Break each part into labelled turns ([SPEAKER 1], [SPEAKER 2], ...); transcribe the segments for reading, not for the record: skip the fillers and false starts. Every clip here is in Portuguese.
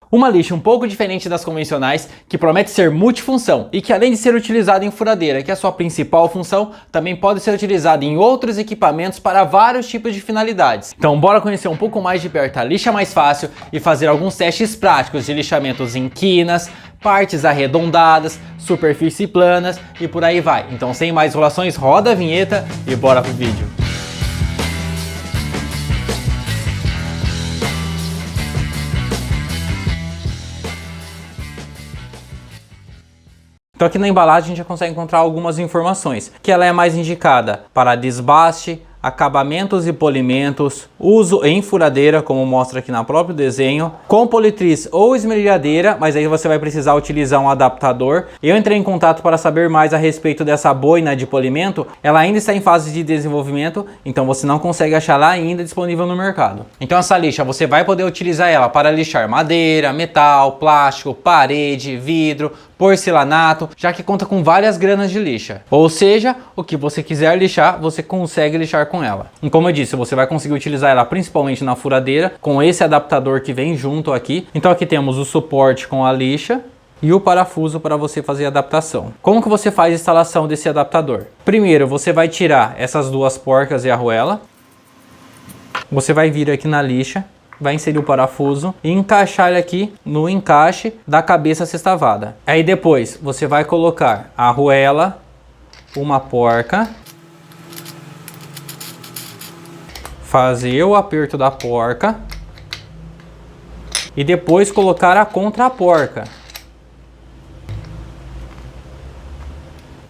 [SPEAKER 1] Uma lixa um pouco diferente das convencionais, que promete ser multifunção e que, além de ser utilizada em furadeira, que é a sua principal função, também pode ser utilizada em outros equipamentos para vários tipos de finalidades. Então bora conhecer um pouco mais de perto a lixa mais fácil e fazer alguns testes práticos de lixamentos em quinas, partes arredondadas, superfícies planas e por aí vai. Então sem mais enrolações, roda a vinheta e bora pro vídeo. Então aqui na embalagem a gente já consegue encontrar algumas informações, que ela é mais indicada para desbaste, acabamentos e polimentos, uso em furadeira, como mostra aqui no próprio desenho, com politriz ou esmerilhadeira, mas aí você vai precisar utilizar um adaptador. Eu entrei em contato para saber mais a respeito dessa boina de polimento, ela ainda está em fase de desenvolvimento, então você não consegue achar lá ainda disponível no mercado. Então essa lixa você vai poder utilizar ela para lixar madeira, metal, plástico, parede, vidro, porcelanato, já que conta com várias granas de lixa. Ou seja, o que você quiser lixar, você consegue lixar com ela. E como eu disse, você vai conseguir utilizar ela principalmente na furadeira, com esse adaptador que vem junto aqui. Então aqui temos o suporte com a lixa e o parafuso para você fazer a adaptação. Como que você faz a instalação desse adaptador? Primeiro, você vai tirar essas duas porcas e a arruela. Você vai vir aqui na lixa, vai inserir o parafuso e encaixar ele aqui no encaixe da cabeça sextavada. Aí depois você vai colocar a arruela, uma porca, fazer o aperto da porca e depois colocar a contra-porca.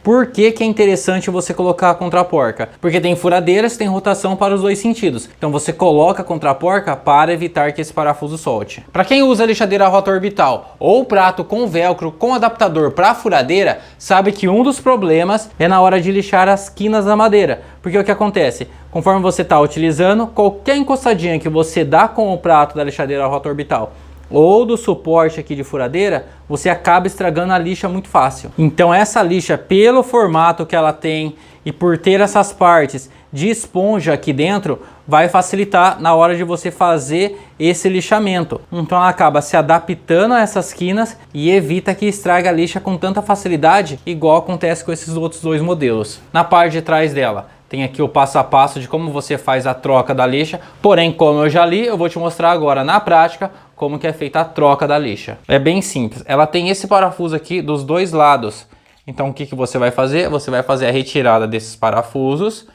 [SPEAKER 1] Por que que é interessante você colocar a contraporca? Porque tem furadeiras que tem rotação para os dois sentidos. Então você coloca a contraporca para evitar que esse parafuso solte. Para quem usa lixadeira rota orbital ou prato com velcro com adaptador para furadeira, sabe que um dos problemas é na hora de lixar as quinas da madeira. Porque o que acontece? Conforme você está utilizando, qualquer encostadinha que você dá com o prato da lixadeira rota orbital ou do suporte aqui de furadeira, você acaba estragando a lixa muito fácil. Então essa lixa, pelo formato que ela tem e por ter essas partes de esponja aqui dentro, vai facilitar na hora de você fazer esse lixamento. Então ela acaba se adaptando a essas quinas e evita que estrague a lixa com tanta facilidade, igual acontece com esses outros dois modelos. Na parte de trás dela tem aqui o passo a passo de como você faz a troca da lixa, porém, como eu já li, eu vou te mostrar agora na prática como que é feita a troca da lixa. É bem simples, ela tem esse parafuso aqui dos dois lados. Então o que que você vai fazer? Você vai fazer a retirada desses parafusos.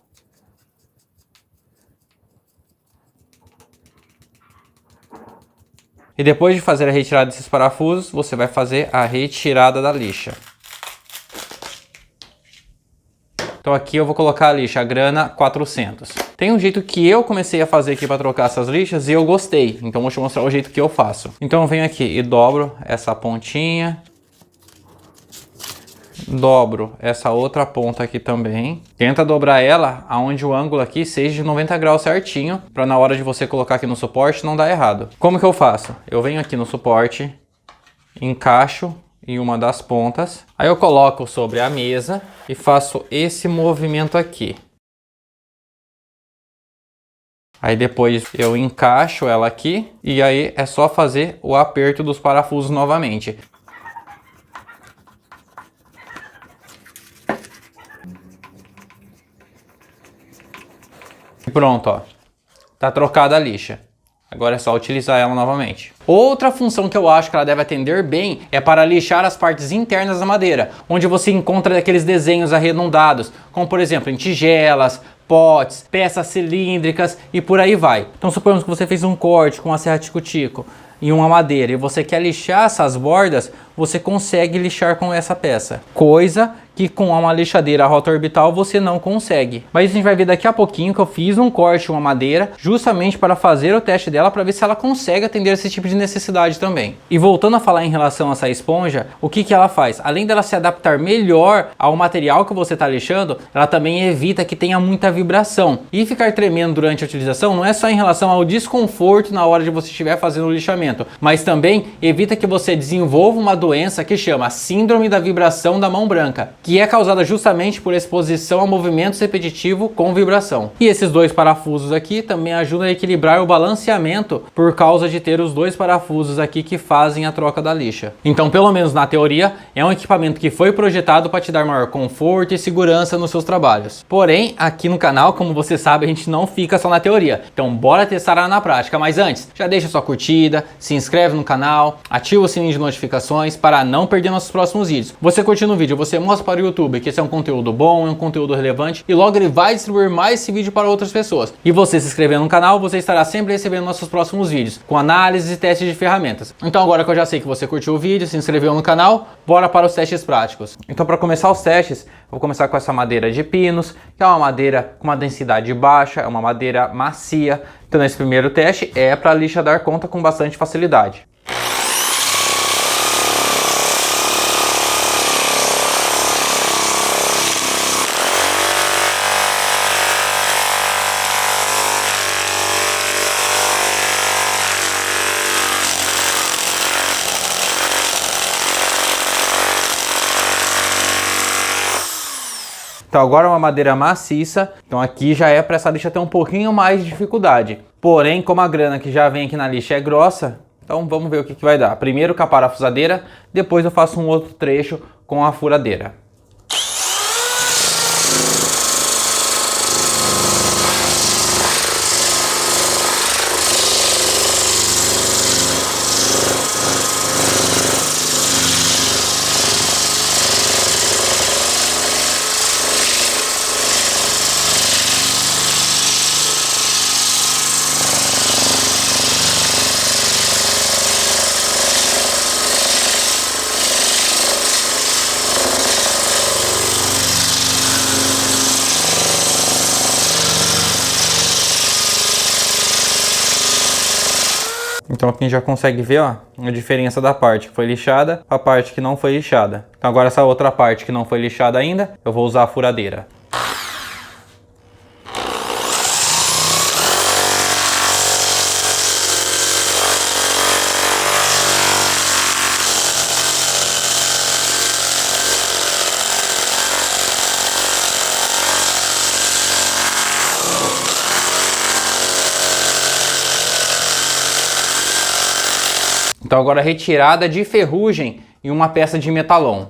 [SPEAKER 1] E depois de fazer a retirada desses parafusos, você vai fazer a retirada da lixa. Então aqui eu vou colocar a lixa, a grana 400. Tem um jeito que eu comecei a fazer aqui para trocar essas lixas e eu gostei. Então vou te mostrar o jeito que eu faço. Então eu venho aqui e dobro essa pontinha. Dobro essa outra ponta aqui também. Tenta dobrar ela aonde o ângulo aqui seja de 90 graus certinho, para na hora de você colocar aqui no suporte não dar errado. Como que eu faço? Eu venho aqui no suporte, encaixo em uma das pontas, aí eu coloco sobre a mesa e faço esse movimento aqui. Aí depois eu encaixo ela aqui e aí é só fazer o aperto dos parafusos novamente. E pronto, ó. Tá trocada a lixa. Agora é só utilizar ela novamente. Outra função que eu acho que ela deve atender bem é para lixar as partes internas da madeira, onde você encontra aqueles desenhos arredondados, como por exemplo em tigelas, potes, peças cilíndricas e por aí vai. Então suponhamos que você fez um corte com uma serra tico-tico em uma madeira e você quer lixar essas bordas, você consegue lixar com essa peça. Coisa que com uma lixadeira rota orbital você não consegue. Mas a gente vai ver daqui a pouquinho que eu fiz um corte em uma madeira justamente para fazer o teste dela para ver se ela consegue atender esse tipo de necessidade também. E voltando a falar em relação a essa esponja, o que que ela faz? Além dela se adaptar melhor ao material que você está lixando, ela também evita que tenha muita vibração. E ficar tremendo durante a utilização não é só em relação ao desconforto na hora de você estiver fazendo o lixamento, mas também evita que você desenvolva uma doença que chama Síndrome da Vibração da Mão Branca, que é causada justamente por exposição a movimentos repetitivos com vibração. E esses dois parafusos aqui também ajudam a equilibrar o balanceamento por causa de ter os dois parafusos aqui que fazem a troca da lixa. Então, pelo menos na teoria, é um equipamento que foi projetado para te dar maior conforto e segurança nos seus trabalhos. Porém, aqui no canal, como você sabe, a gente não fica só na teoria. Então, bora testar ela na prática. Mas antes, já deixa sua curtida, se inscreve no canal, ativa o sininho de notificações para não perder nossos próximos vídeos. Você curtindo o vídeo, você mostra para o YouTube que esse é um conteúdo bom, é um conteúdo relevante e logo ele vai distribuir mais esse vídeo para outras pessoas. E você se inscrevendo no canal, você estará sempre recebendo nossos próximos vídeos, com análises e testes de ferramentas. Então agora que eu já sei que você curtiu o vídeo, se inscreveu no canal, bora para os testes práticos. Então para começar os testes, eu vou começar com essa madeira de pinos, que é uma madeira com uma densidade baixa, é uma madeira macia. Então nesse primeiro teste é para a lixa dar conta com bastante facilidade. Então agora é uma madeira maciça, então aqui já é para essa lixa ter um pouquinho mais de dificuldade. Porém, como a grana que já vem aqui na lixa é grossa, então vamos ver o que vai dar. Primeiro com a parafusadeira, depois eu faço um outro trecho com a furadeira. Então aqui a gente já consegue ver, ó, a diferença da parte que foi lixada para a parte que não foi lixada. Então agora essa outra parte que não foi lixada ainda, eu vou usar a furadeira. Então agora retirada de ferrugem e uma peça de metalon.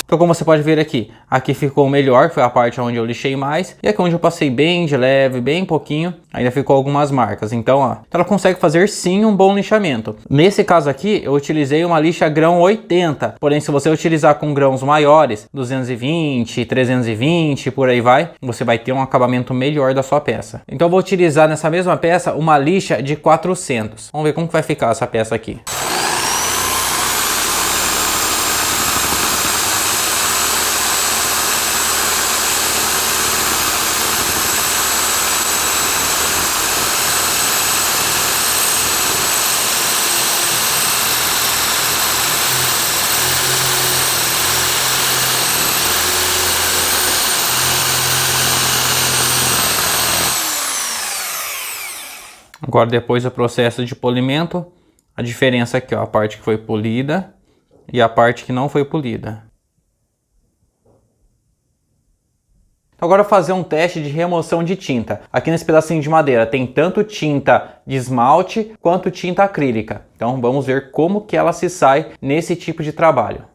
[SPEAKER 1] Então como você pode ver aqui ficou melhor, foi a parte onde eu lixei mais, e aqui onde eu passei bem de leve, bem pouquinho, ainda ficou algumas marcas. Então, ó, ela consegue fazer sim um bom lixamento. Nesse caso aqui, eu utilizei uma lixa grão 80, porém se você utilizar com grãos maiores, 220, 320, por aí vai, você vai ter um acabamento melhor da sua peça. Então eu vou utilizar nessa mesma peça uma lixa de 400. Vamos ver como que vai ficar essa peça aqui. Agora depois do processo de polimento, a diferença aqui, ó, a parte que foi polida e a parte que não foi polida. Então agora fazer um teste de remoção de tinta. Aqui nesse pedacinho de madeira tem tanto tinta de esmalte quanto tinta acrílica. Então vamos ver como que ela se sai nesse tipo de trabalho.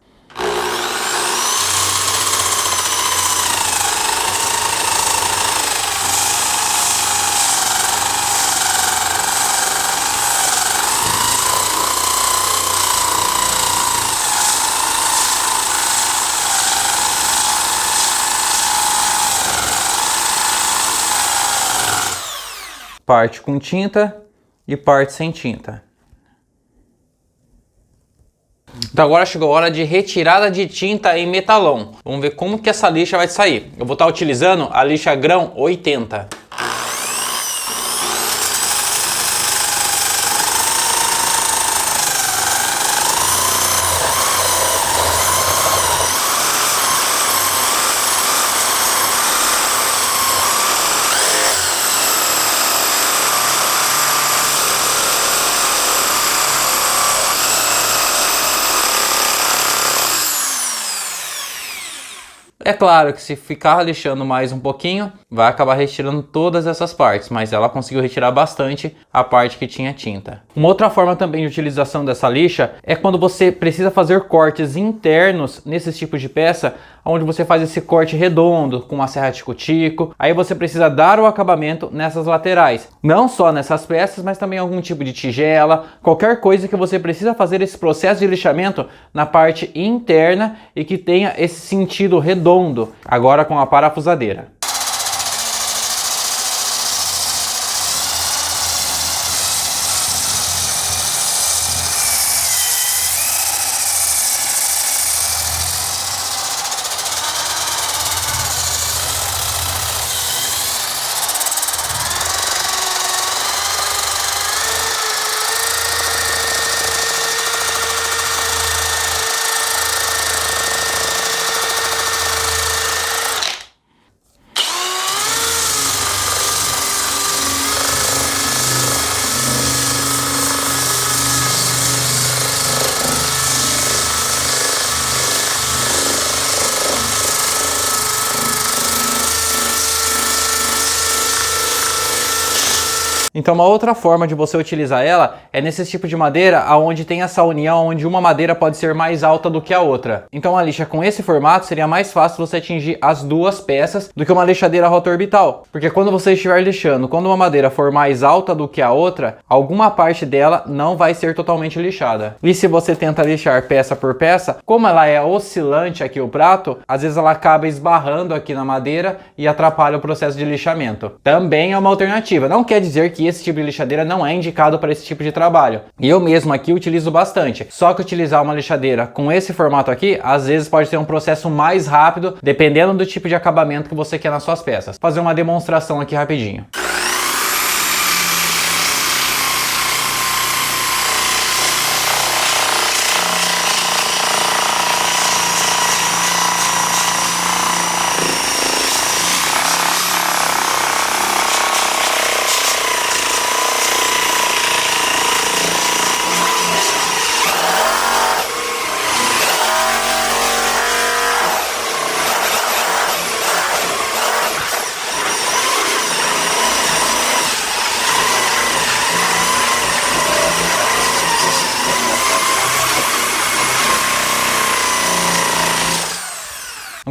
[SPEAKER 1] parte com tinta e parte sem tinta. Então agora chegou a hora de retirada de tinta em metalon. Vamos ver como que essa lixa vai sair. Eu vou estar utilizando a lixa grão 80. É claro que se ficar lixando mais um pouquinho, vai acabar retirando todas essas partes, mas ela conseguiu retirar bastante a parte que tinha tinta. Uma outra forma também de utilização dessa lixa é quando você precisa fazer cortes internos nesses tipos de peça, onde você faz esse corte redondo com uma serra tico-tico, aí você precisa dar o acabamento nessas laterais. Não só nessas peças, mas também algum tipo de tigela, qualquer coisa que você precisa fazer esse processo de lixamento na parte interna e que tenha esse sentido redondo, agora com a parafusadeira. Então uma outra forma de você utilizar ela é nesse tipo de madeira onde tem essa união, onde uma madeira pode ser mais alta do que a outra. Então a lixa com esse formato seria mais fácil você atingir as duas peças do que uma lixadeira rota orbital. Porque quando você estiver lixando, quando uma madeira for mais alta do que a outra, alguma parte dela não vai ser totalmente lixada. E se você tenta lixar peça por peça, como ela é oscilante aqui o prato, às vezes ela acaba esbarrando aqui na madeira e atrapalha o processo de lixamento. Também é uma alternativa. Não quer dizer que esse tipo de lixadeira não é indicado para esse tipo de trabalho. E eu mesmo aqui utilizo bastante. Só que utilizar uma lixadeira com esse formato aqui, às vezes pode ter um processo mais rápido, dependendo do tipo de acabamento que você quer nas suas peças. Vou fazer uma demonstração aqui rapidinho.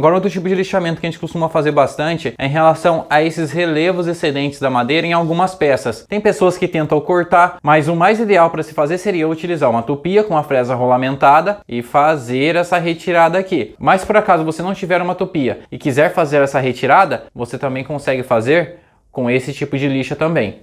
[SPEAKER 1] Agora, outro tipo de lixamento que a gente costuma fazer bastante é em relação a esses relevos excedentes da madeira em algumas peças. Tem pessoas que tentam cortar, mas o mais ideal para se fazer seria utilizar uma tupia com a fresa rolamentada e fazer essa retirada aqui. Mas por acaso você não tiver uma tupia e quiser fazer essa retirada, você também consegue fazer com esse tipo de lixa também.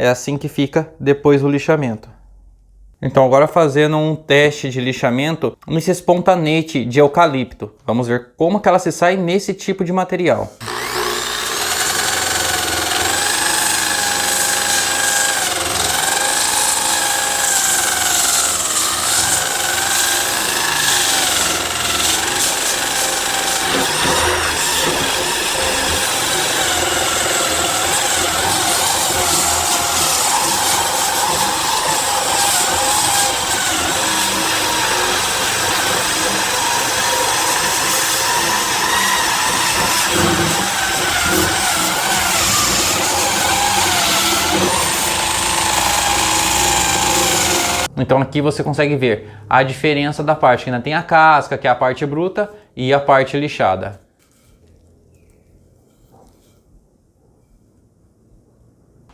[SPEAKER 1] É assim que fica depois do lixamento. Então agora fazendo um teste de lixamento nesse espontanete de eucalipto. Vamos ver como que ela se sai nesse tipo de material. Então aqui você consegue ver a diferença da parte que ainda tem a casca, que é a parte bruta, e a parte lixada.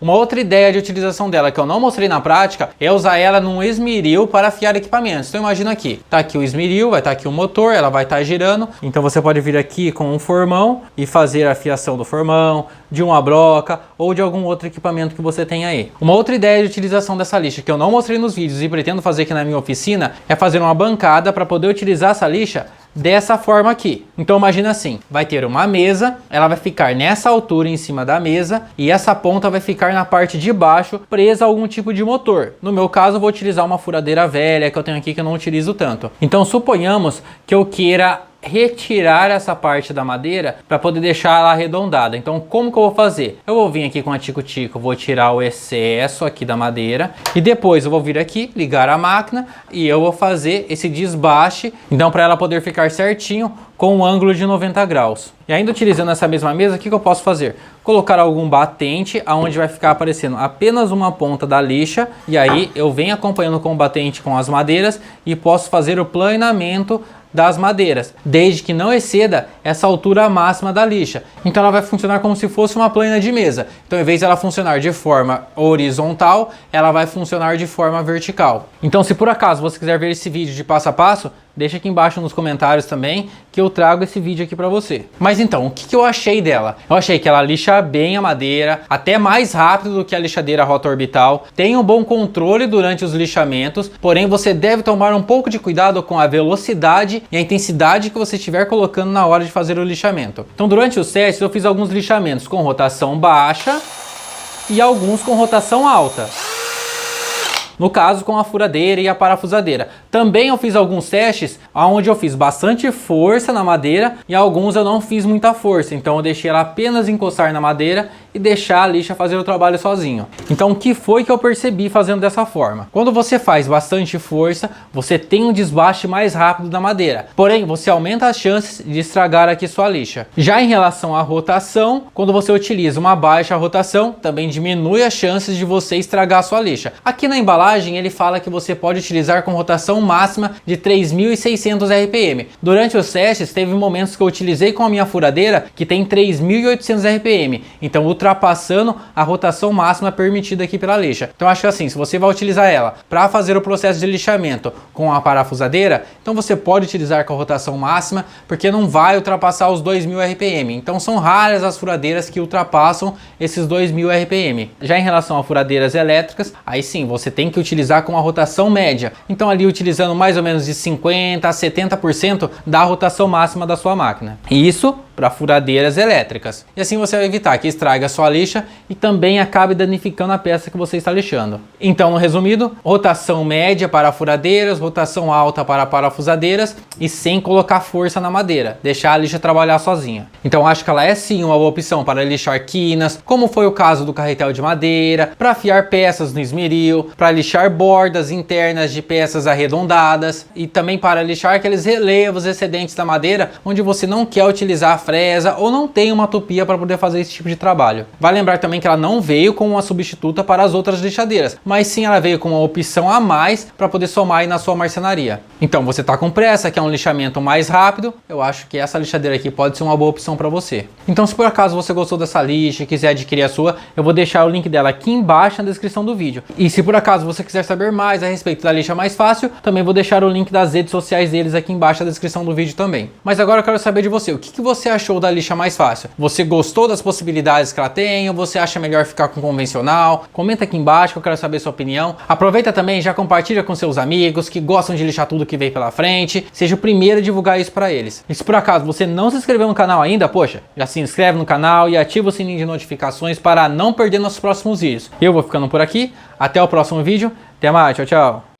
[SPEAKER 1] Uma outra ideia de utilização dela que eu não mostrei na prática é usar ela num esmeril para afiar equipamentos. Então imagina aqui, tá aqui o esmeril, vai estar aqui o motor, ela vai estar girando. Então você pode vir aqui com um formão e fazer a afiação do formão, de uma broca ou de algum outro equipamento que você tem aí. Uma outra ideia de utilização dessa lixa que eu não mostrei nos vídeos e pretendo fazer aqui na minha oficina é fazer uma bancada para poder utilizar essa lixa dessa forma aqui. Então imagina assim, vai ter uma mesa, ela vai ficar nessa altura em cima da mesa e essa ponta vai ficar na parte de baixo presa a algum tipo de motor. No meu caso eu vou utilizar uma furadeira velha que eu tenho aqui que eu não utilizo tanto. Então suponhamos que eu queira retirar essa parte da madeira para poder deixar ela arredondada. Então como que eu vou fazer? Eu vou vir aqui com a tico-tico, vou tirar o excesso aqui da madeira e depois eu vou vir aqui, ligar a máquina e eu vou fazer esse desbaste, então para ela poder ficar certinho com um ângulo de 90 graus. E ainda utilizando essa mesma mesa, o que eu posso fazer? Colocar algum batente aonde vai ficar aparecendo apenas uma ponta da lixa e aí eu venho acompanhando com o batente com as madeiras e posso fazer o planeamento das madeiras, desde que não exceda essa altura máxima da lixa. Então ela vai funcionar como se fosse uma plana de mesa. Então em vez de ela funcionar de forma horizontal, ela vai funcionar de forma vertical. Então se por acaso você quiser ver esse vídeo de passo a passo, deixa aqui embaixo nos comentários também que eu trago esse vídeo aqui para você. Mas então, o que eu achei dela? Eu achei que ela lixa bem a madeira, até mais rápido do que a lixadeira rota orbital, tem um bom controle durante os lixamentos, porém você deve tomar um pouco de cuidado com a velocidade e a intensidade que você estiver colocando na hora de fazer o lixamento. Então durante os testes eu fiz alguns lixamentos com rotação baixa e alguns com rotação alta. No caso com a furadeira e a parafusadeira. Também eu fiz alguns testes onde eu fiz bastante força na madeira e alguns eu não fiz muita força. Então eu deixei ela apenas encostar na madeira e deixar a lixa fazer o trabalho sozinho. Então o que foi que eu percebi fazendo dessa forma? Quando você faz bastante força, você tem um desbaste mais rápido da madeira. Porém, você aumenta as chances de estragar aqui sua lixa. Já em relação à rotação, quando você utiliza uma baixa rotação, também diminui as chances de você estragar a sua lixa. Aqui na embalagem ele fala que você pode utilizar com rotação máxima de 3.600 RPM. Durante os testes, teve momentos que eu utilizei com a minha furadeira que tem 3.800 RPM. Então ultrapassando a rotação máxima permitida aqui pela lixa. Então acho que assim, se você vai utilizar ela para fazer o processo de lixamento com a parafusadeira, então você pode utilizar com a rotação máxima, porque não vai ultrapassar os 2.000 RPM. Então são raras as furadeiras que ultrapassam esses 2.000 RPM. Já em relação a furadeiras elétricas, aí sim, você tem que utilizar com a rotação média. Então ali utilizando mais ou menos de 50% a 70% da rotação máxima da sua máquina. E isso para furadeiras elétricas. E assim você vai evitar que estrague a sua lixa e também acabe danificando a peça que você está lixando. Então, no resumido, rotação média para furadeiras, rotação alta para parafusadeiras e sem colocar força na madeira, deixar a lixa trabalhar sozinha. Então, acho que ela é sim uma boa opção para lixar quinas, como foi o caso do carretel de madeira, para afiar peças no esmeril, para lixar bordas internas de peças arredondadas e também para lixar aqueles relevos excedentes da madeira onde você não quer utilizar a fresa ou não tem uma tupia para poder fazer esse tipo de trabalho. Vale lembrar também que ela não veio como uma substituta para as outras lixadeiras, mas sim ela veio com uma opção a mais para poder somar aí na sua marcenaria. Então você está com pressa, quer um lixamento mais rápido, eu acho que essa lixadeira aqui pode ser uma boa opção para você. Então se por acaso você gostou dessa lixa e quiser adquirir a sua, eu vou deixar o link dela aqui embaixo na descrição do vídeo. E se por acaso você quiser saber mais a respeito da lixa mais fácil, também vou deixar o link das redes sociais deles aqui embaixo na descrição do vídeo também. Mas agora eu quero saber de você, o que você achou da lixa mais fácil? Você gostou das possibilidades que ela tem ou você acha melhor ficar com convencional? Comenta aqui embaixo que eu quero saber sua opinião. Aproveita também e já compartilha com seus amigos que gostam de lixar tudo que veio pela frente. Seja o primeiro a divulgar isso para eles. E se por acaso você não se inscreveu no canal ainda, poxa, já se inscreve no canal e ativa o sininho de notificações para não perder nossos próximos vídeos. Eu vou ficando por aqui, até o próximo vídeo, até mais, tchau, tchau!